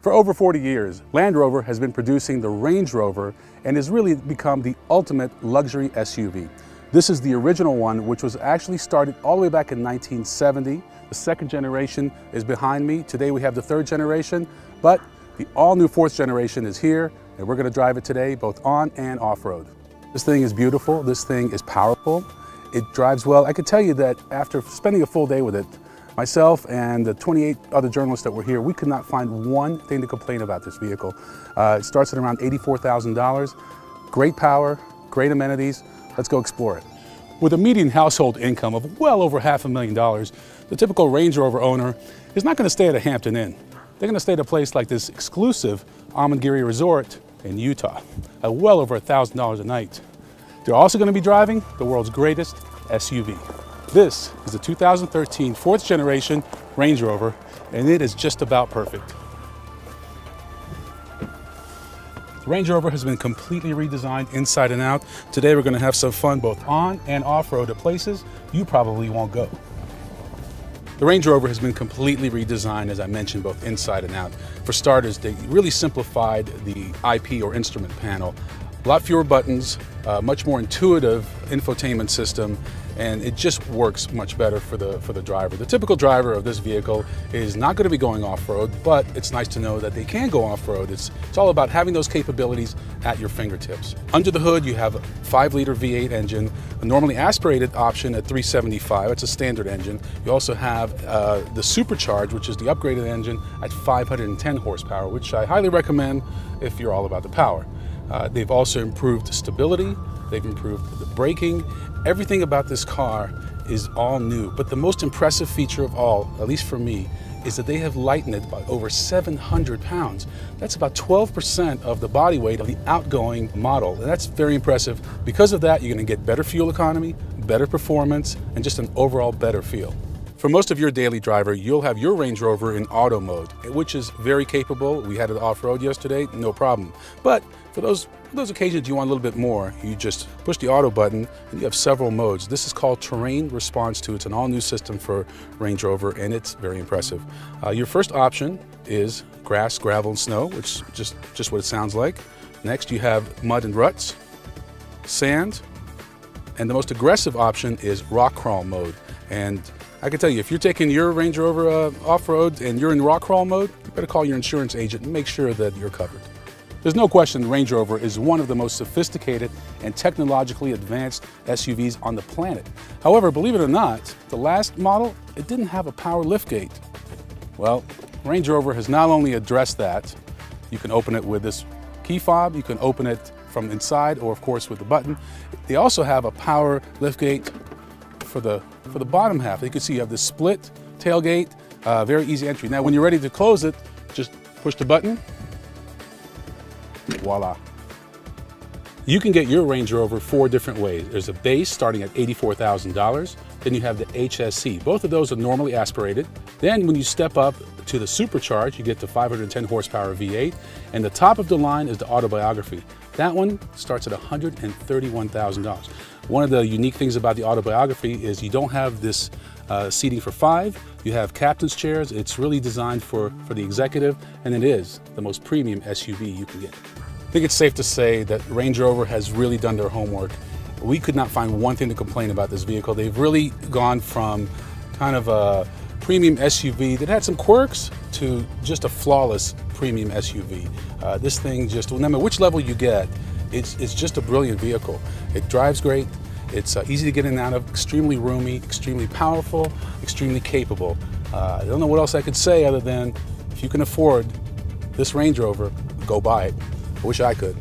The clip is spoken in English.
For over 40 years, Land Rover has been producing the Range Rover and has really become the ultimate luxury SUV. This is the original one, which was actually started all the way back in 1970. The second generation is behind me. Today we have the third generation, but the all-new fourth generation is here, and we're going to drive it today, both on and off-road. This thing is beautiful. This thing is powerful. It drives well. I can tell you that after spending a full day with it, myself and the 28 other journalists that were here, we could not find one thing to complain about this vehicle. It starts at around $84,000. Great power, great amenities. Let's go explore it. With a median household income of well over $500,000, the typical Range Rover owner is not going to stay at a Hampton Inn. They're going to stay at a place like this exclusive Amangiri Resort in Utah at well over $1,000 a night. They're also going to be driving the world's greatest SUV. This is the 2013 fourth generation Range Rover, and it is just about perfect. The Range Rover has been completely redesigned inside and out. Today we're going to have some fun both on and off-road at places you probably won't go. The Range Rover has been completely redesigned, as I mentioned, both inside and out. For starters, they really simplified the IP or instrument panel. A lot fewer buttons, much more intuitive infotainment system, and it just works much better for the driver. The typical driver of this vehicle is not going to be going off-road, but it's nice to know that they can go off-road. It's all about having those capabilities at your fingertips. Under the hood, you have a 5-liter V8 engine, a normally aspirated option at 375. It's a standard engine. You also have the Supercharged, which is the upgraded engine at 510 horsepower, which I highly recommend if you're all about the power. They've also improved stability, they've improved the braking. Everything about this car is all new, but the most impressive feature of all, at least for me, is that they have lightened it by over 700 pounds. That's about 12% of the body weight of the outgoing model, and that's very impressive. Because of that, you're going to get better fuel economy, better performance, and just an overall better feel. For most of your daily driver, you'll have your Range Rover in auto mode, which is very capable. We had it off-road yesterday, no problem. But for those occasions you want a little bit more, you just push the auto button and you have several modes. This is called Terrain Response 2. It's an all-new system for Range Rover, and it's very impressive. Your first option is grass, gravel, and snow, which is just what it sounds like. Next, you have mud and ruts, sand, and the most aggressive option is rock crawl mode. And I can tell you, if you're taking your Range Rover off-road and you're in rock crawl mode, you better call your insurance agent and make sure that you're covered. There's no question the Range Rover is one of the most sophisticated and technologically advanced SUVs on the planet. However, believe it or not, the last model, it didn't have a power liftgate. Well, Range Rover has not only addressed that. You can open it with this key fob, you can open it from inside, or of course with the button. They also have a power liftgate for the bottom half. You can see you have this split tailgate, very easy entry. Now when you're ready to close it, just push the button, voila. You can get your Range Rover 4 different ways. There's a base starting at $84,000, then you have the HSC. Both of those are normally aspirated. Then when you step up to the Supercharged, you get the 510 horsepower V8, and the top of the line is the Autobiography. That one starts at $131,000. One of the unique things about the Autobiography is you don't have this seating for 5. You have captain's chairs. It's really designed for the executive, and it is the most premium SUV you can get. I think it's safe to say that Range Rover has really done their homework. We could not find one thing to complain about this vehicle. They've really gone from kind of a premium SUV that had some quirks to just a flawless premium SUV. This thing just, no matter which level you get, it's just a brilliant vehicle. It drives great. It's easy to get in and out of, extremely roomy, extremely powerful, extremely capable. I don't know what else I could say other than if you can afford this Range Rover, go buy it. I wish I could.